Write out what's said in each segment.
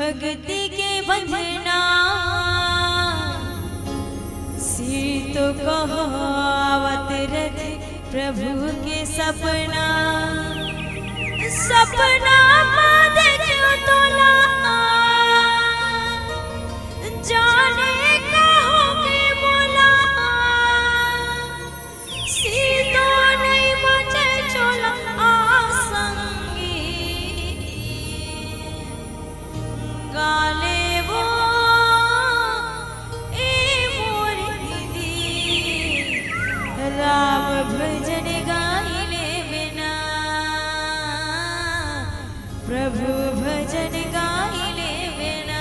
भक्ति के बंधना सी तो कहावत रथ प्रभु के सपना सपना देखो तोला जाने कहो के बोला सी तो नहीं बचे चोला आसंगी गाले वो ए मोर दीदी राम भजन गाइले बिना प्रभु भजन गाइले बिना।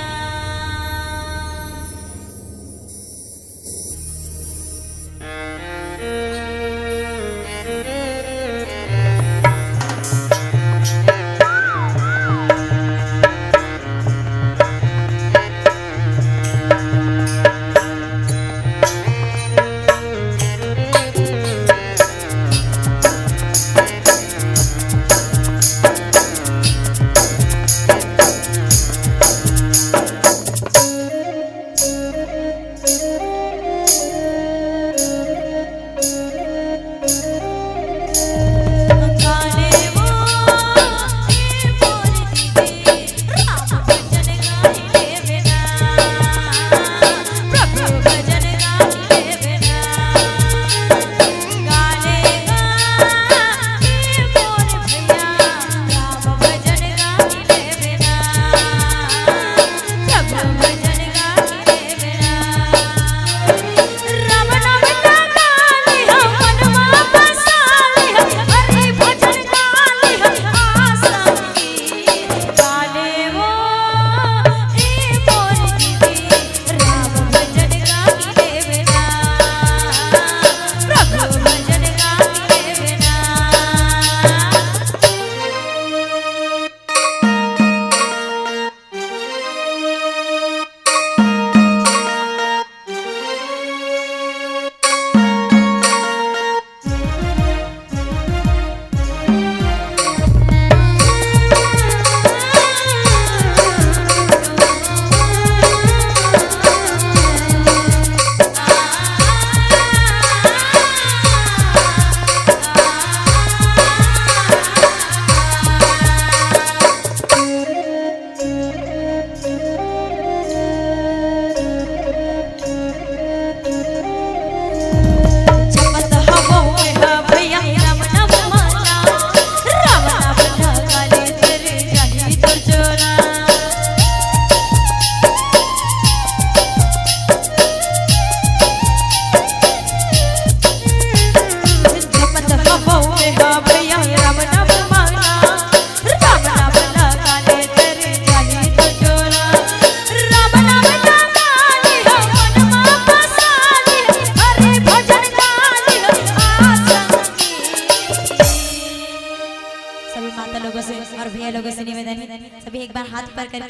और भैया लोगों से निवेदन सभी एक बार हाथ पर कर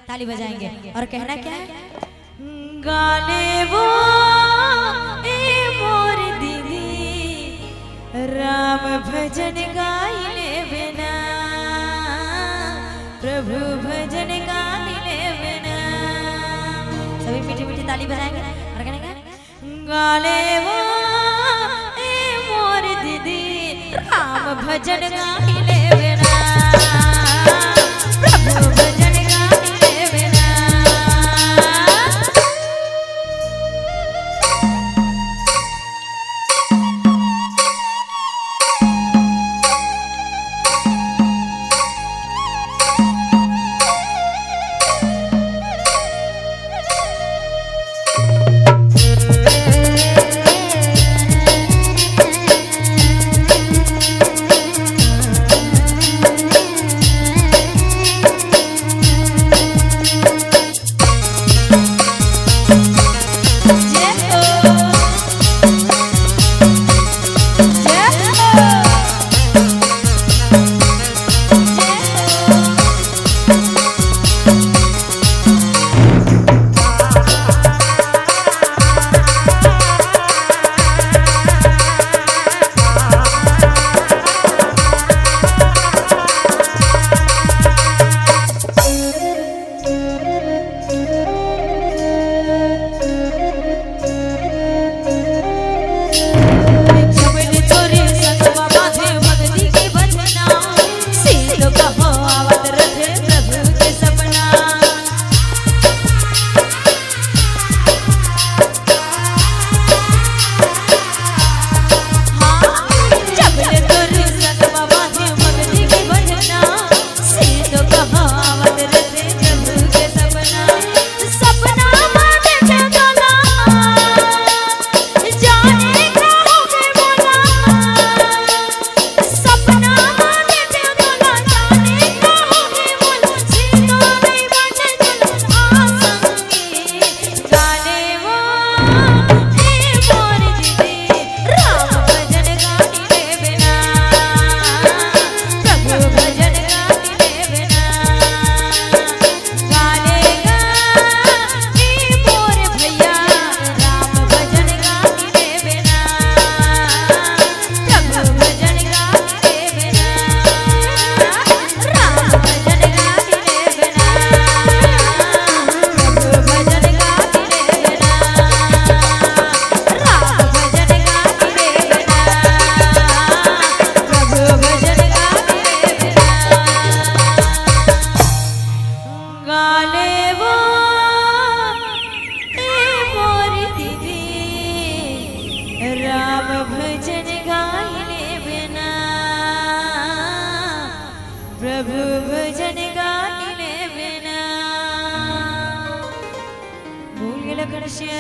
ताली बजाएंगे और कहना क्या है, गाने वो ए मोर दीदी राम भजन गाइले बिना प्रभु भजन गाइले बिना। सभी मीठी मीठी ताली बजाएंगे और कहना क्या, गाने वो ए मोर दीदी राम भजन गाइले बिना प्रभु भजन गाइले बिना।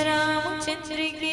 रामचंद्र की